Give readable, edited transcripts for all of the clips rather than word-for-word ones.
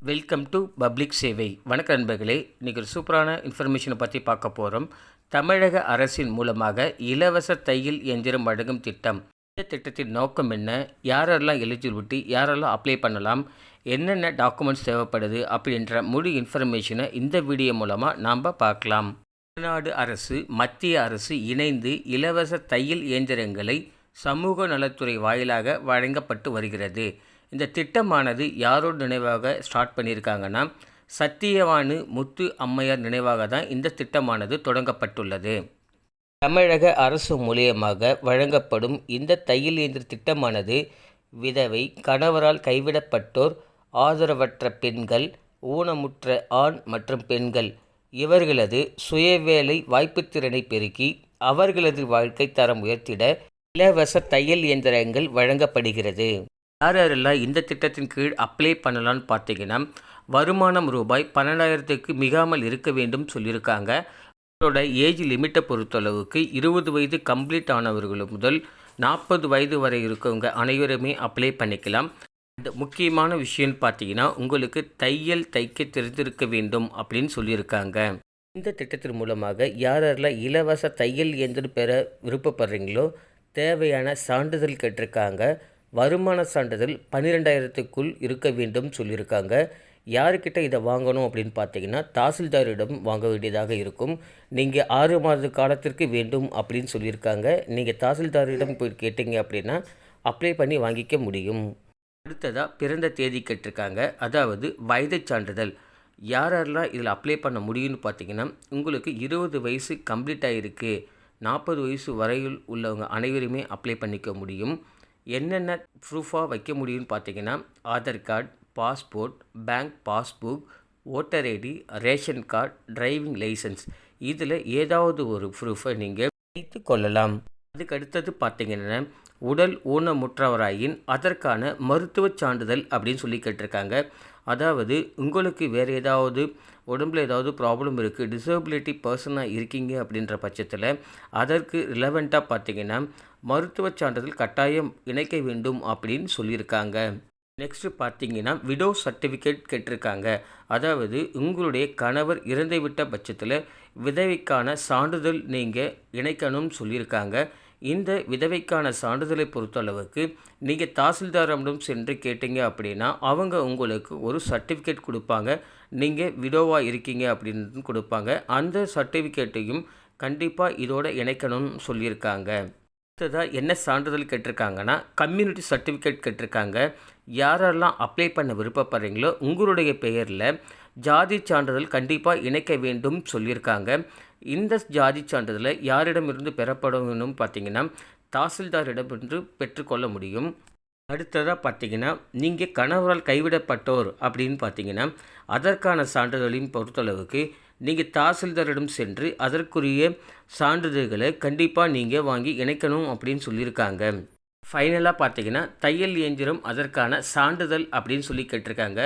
Welcome to public சேவை. வணக்க நண்பர்களே, இன்றைக்கி ஒரு சூப்பரான இன்ஃபர்மேஷனை பற்றி பார்க்க போகிறோம். தமிழக அரசின் மூலமாக இலவச தையல் இயந்திரம் வழங்கும் திட்டம். இந்த திட்டத்தின் நோக்கம் என்ன, யாரெல்லாம் எலிஜிபிலிட்டி, யாரெல்லாம் அப்ளை பண்ணலாம், என்னென்ன டாக்குமெண்ட்ஸ் தேவைப்படுது அப்படின்ற முழு இன்ஃபர்மேஷனை இந்த வீடியோ மூலமாக நாம் பார்க்கலாம். தமிழ்நாடு அரசு, மத்திய அரசு இணைந்து இலவச தையல் இயந்திரங்களை சமூக நலத்துறை வாயிலாக வழங்கப்பட்டு வருகிறது. இந்த திட்டமானது யாரோட நினைவாக ஸ்டார்ட் பண்ணியிருக்காங்கன்னா, சத்தியவானு முத்து அம்மையார் நினைவாக தான் இந்த திட்டமானது தொடங்கப்பட்டுள்ளது. தமிழக அரசு மூலியமாக வழங்கப்படும் இந்த தையல் இயந்திர திட்டமானது விதவை, கணவரால் கைவிடப்பட்டோர், ஆதரவற்ற பெண்கள், ஊனமுற்ற ஆண் மற்றும் பெண்கள் இவர்களது சுயவேலை வாய்ப்புத்திறனை பெருக்கி அவர்களது வாழ்க்கை தரம் உயர்த்திட இலவச தையல் இயந்திரங்கள் வழங்கப்படுகிறது. யாரெல்லாம் இந்த திட்டத்தின் கீழ் அப்ளை பண்ணலான்னு பார்த்தீங்கன்னா, வருமானம் ரூபாய் 12,000க்கு மிகாமல் இருக்க வேண்டும் சொல்லியிருக்காங்க. அவரோட ஏஜ் லிமிட்டை பொறுத்தளவுக்கு 20 வயது கம்ப்ளீட் ஆனவர்கள் முதல் 40 வயது வரை இருக்கவங்க அனைவருமே அப்ளை பண்ணிக்கலாம். இந்த முக்கியமான விஷயம்னு பார்த்தீங்கன்னா, உங்களுக்கு தையல் தைக்க தெரிந்திருக்க வேண்டும் அப்படின்னு சொல்லியிருக்காங்க. இந்த திட்டத்தின் மூலமாக யாரெல்லாம் இலவச தையல் இயந்திரம் பெற விருப்பப்படுறீங்களோ தேவையான சான்றிதழ் கேட்டிருக்காங்க. வருமான சான்றிதழ் 12,000க்குள் இருக்க வேண்டும் சொல்லியிருக்காங்க. யாருக்கிட்ட இதை வாங்கணும் அப்படின்னு பார்த்தீங்கன்னா, தாசில்தாரிடம் வாங்க வேண்டியதாக இருக்கும். நீங்கள் 6 மாத காலத்திற்கு வேண்டும் அப்படின்னு சொல்லியிருக்காங்க. நீங்கள் தாசில்தாரிடம் போய் கேட்டிங்க அப்படின்னா அப்ளை பண்ணி வாங்கிக்க முடியும். அடுத்ததாக பிறந்த தேதி கேட்டிருக்காங்க, அதாவது வயது சான்றிதழ். யாரெல்லாம் இதில் அப்ளை பண்ண முடியும்னு பார்த்தீங்கன்னா, உங்களுக்கு 20 வயசு கம்ப்ளீட் ஆகிருக்கு, 40 வயசு வரையில் உள்ளவங்க அனைவருமே அப்ளை பண்ணிக்க முடியும். என்னென்ன ப்ரூஃபாக வைக்க முடியும்னு பார்த்தீங்கன்னா, Aadhaar card, passport, bank passbook, voter ID, ration card, driving licence இதில் ஏதாவது ஒரு ப்ரூஃபை நீங்கள் வைத்து கொள்ளலாம். அதுக்கு அடுத்தது பார்த்தீங்கன்னா, உடல் ஊனமுற்றவராயின் அதற்கான மருத்துவ சான்றிதழ் அப்படின்னு சொல்லி கேட்டிருக்காங்க. அதாவது உங்களுக்கு வேறு ஏதாவது உடம்பில் ஏதாவது ப்ராப்ளம் இருக்குது, டிசபிலிட்டி பர்சனாக இருக்கீங்க அப்படின்ற பட்சத்தில் அதற்கு ரிலவெண்ட்டாக பார்த்தீங்கன்னா மருத்துவ சான்றிதழ் கட்டாயம் இணைக்க வேண்டும் அப்படின்னு சொல்லியிருக்காங்க. நெக்ஸ்ட்டு பார்த்தீங்கன்னா, விடோ சர்டிஃபிகேட் கேட்டிருக்காங்க. அதாவது உங்களுடைய கணவர் இறந்துவிட்ட பட்சத்தில் விதவைக்கான சான்றிதழ் நீங்கள் இணைக்கணும்னு சொல்லியிருக்காங்க. இந்த விதவைக்கான சான்றிதழை பொறுத்தளவுக்கு நீங்கள் தாசில்தாரிடம் சென்று கேட்டீங்க அப்படின்னா அவங்க உங்களுக்கு ஒரு சர்டிஃபிகேட் கொடுப்பாங்க. நீங்கள் விடோவாக இருக்கீங்க அப்படின்னு கொடுப்பாங்க. அந்த சர்டிஃபிகேட்டையும் கண்டிப்பாக இதோட இணைக்கணும்னு சொல்லியிருக்காங்க. அடுத்ததாக என்ன சான்றிதழ் கேட்டிருக்காங்கன்னா, கம்யூனிட்டி சர்டிஃபிகேட் கேட்டிருக்காங்க. யாரெல்லாம் அப்ளை பண்ண விருப்பப்படுறீங்களோ உங்களுடைய பெயரில் ஜாதி சான்றிதழ் கண்டிப்பாக இணைக்க வேண்டும் சொல்லியிருக்காங்க. இந்த ஜாதி சான்றிதழை யாரிடமிருந்து பெறப்படணும்னு பார்த்தீங்கன்னா, தாசில்தாரிடமிருந்து பெற்றுக்கொள்ள முடியும். அடுத்ததாக பார்த்தீங்கன்னா, நீங்கள் கணவரால் கைவிடப்பட்டோர் அப்படின்னு பார்த்தீங்கன்னா அதற்கான சான்றிதழையும் பொறுத்தளவுக்கு நீங்கள் தாசில்தாரிடம் சென்று அதற்குரிய சான்றிதழ்களை கண்டிப்பாக நீங்கள் வாங்கி இணைக்கணும் அப்படின்னு சொல்லியிருக்காங்க. ஃபைனலாக பார்த்தீங்கன்னா, தையல் இயந்திரம் அதற்கான சான்றிதழ் அப்படின்னு சொல்லி கேட்டிருக்காங்க.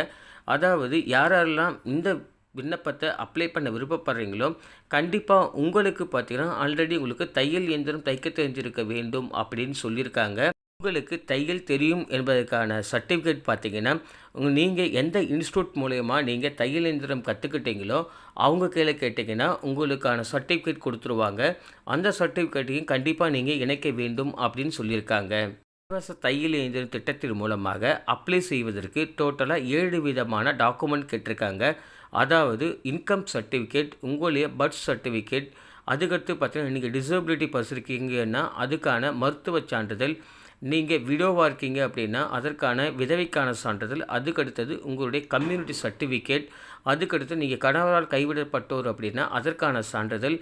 அதாவது யாரெல்லாம் இந்த விண்ணப்பத்தை அப்ளை பண்ண விருப்பப்படுறீங்களோ கண்டிப்பாக உங்களுக்கு பார்த்தீங்கன்னா ஆல்ரெடி உங்களுக்கு தையல் இயந்திரம் தைக்க தெரிஞ்சிருக்க வேண்டும் அப்படின்னு சொல்லியிருக்காங்க. உங்களுக்கு தையல் தெரியும் என்பதற்கான சர்டிஃபிகேட் பார்த்தீங்கன்னா, நீங்கள் எந்த இன்ஸ்டியூட் மூலயமா நீங்கள் தையல் இயந்திரம் கற்றுக்கிட்டீங்களோ அவங்க கீழே கேட்டிங்கன்னா உங்களுக்கான சர்டிஃபிகேட் கொடுத்துருவாங்க. அந்த சர்டிஃபிகேட்டையும் கண்டிப்பாக நீங்கள் இணைக்க வேண்டும் அப்படின்னு சொல்லியிருக்காங்க. இலவச தையல் இயந்திரம் திட்டத்தின் மூலமாக அப்ளை செய்வதற்கு டோட்டலாக 7 விதமான டாக்குமெண்ட் கேட்டிருக்காங்க. அதாவது இன்கம் சர்டிஃபிகேட், உங்களுடைய பர்த் சர்டிஃபிகேட், அதுக்கடுத்து பார்த்தீங்கன்னா நீங்கள் டிசபிலிட்டி பர்ஸ் இருக்கீங்கன்னா அதுக்கான மருத்துவ சான்றிதழ், நீங்கள் விடோவாக இருக்கீங்க அப்படின்னா அதற்கான விதவைக்கான சான்றிதழ், அதுக்கடுத்தது உங்களுடைய கம்யூனிட்டி சர்டிஃபிகேட், அதுக்கடுத்து நீங்கள் கணவரால் கைவிடப்பட்டோர் அப்படின்னா அதற்கான சான்றிதழ்,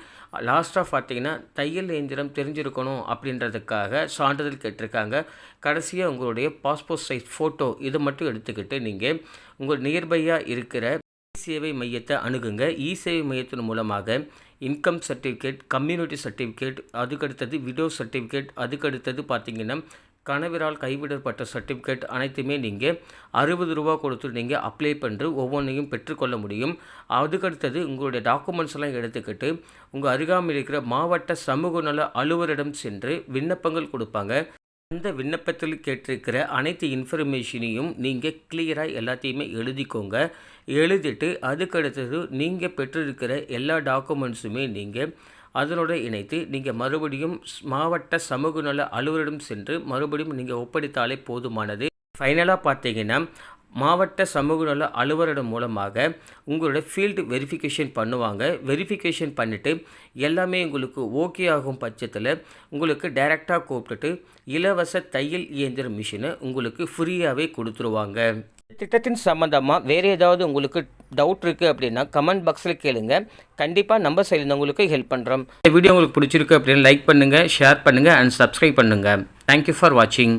லாஸ்ட்டாக பார்த்தீங்கன்னா தையல் இயந்திரம் தெரிஞ்சிருக்கணும் அப்படின்றதுக்காக சான்றிதழ் கேட்டிருக்காங்க. கடைசியாக உங்களுடைய பாஸ்போர்ட் சைஸ் ஃபோட்டோ இதை மட்டும் எடுத்துக்கிட்டு நீங்கள் உங்கள் நியர்பையாக இருக்கிற சேவை மையத்தை அணுகுங்க. சேவை மையத்தின் மூலமாக இன்கம் சர்டிஃபிகேட், கம்யூனிட்டி சர்டிஃபிகேட், அதுக்கடுத்தது விடோ சர்டிஃபிகேட், அதுக்கடுத்தது பார்த்திங்கன்னா கணவரால் கைவிடப்பட்ட சர்டிஃபிகேட் அனைத்துமே நீங்கள் 60 ரூபா கொடுத்து நீங்கள் அப்ளை பண்ணி ஒவ்வொன்றையும் பெற்றுக்கொள்ள முடியும். அதுக்கடுத்தது உங்களுடைய டாக்குமெண்ட்ஸ் எல்லாம் எடுத்துக்கிட்டு உங்கள் அருகாமையில் இருக்கிற மாவட்ட சமூக நல அலுவலரிடம் சென்று விண்ணப்பங்கள் கொடுப்பாங்க. அந்த விண்ணப்பத்தில் கேட்டிருக்கிற அனைத்து இன்ஃபர்மேஷனையும் நீங்கள் கிளியராக எல்லாத்தையுமே எழுதிக்கோங்க. எழுதிட்டு அதுக்கடுத்தது நீங்கள் பெற்றிருக்கிற எல்லா டாக்குமெண்ட்ஸுமே நீங்கள் அதனோட இணைத்து நீங்கள் மறுபடியும் மாவட்ட சமூக நல அலுவலரிடம் சென்று மறுபடியும் நீங்கள் ஒப்படைத்தாலே போதுமானது. ஃபைனலாக பார்த்தீங்கன்னா மாவட்ட சமூக நல அலுவலரிடம் மூலமாக உங்களோட ஃபீல்டு வெரிஃபிகேஷன் பண்ணுவாங்க. வெரிஃபிகேஷன் பண்ணிவிட்டு எல்லாமே உங்களுக்கு ஓகே ஆகும் பட்சத்தில் உங்களுக்கு டைரெக்டாக கூப்பிட்டுட்டு இலவச தையல் இயந்திர மிஷினை உங்களுக்கு ஃப்ரீயாகவே கொடுத்துருவாங்க. திட்டத்தின் சம்மந்தமாக வேறு ஏதாவது உங்களுக்கு டவுட் இருக்குது அப்படின்னா கமெண்ட் பாக்ஸில் கேளுங்க. கண்டிப்பாக நம்ம சைடில் உங்களுக்கு ஹெல்ப் பண்ணுறோம். இந்த வீடியோ உங்களுக்கு பிடிச்சிருக்கு அப்படின்னு லைக் பண்ணுங்கள், ஷேர் பண்ணுங்கள் அண்ட் சப்ஸ்கிரைப் பண்ணுங்கள். தேங்க்யூ ஃபார் வாட்சிங்.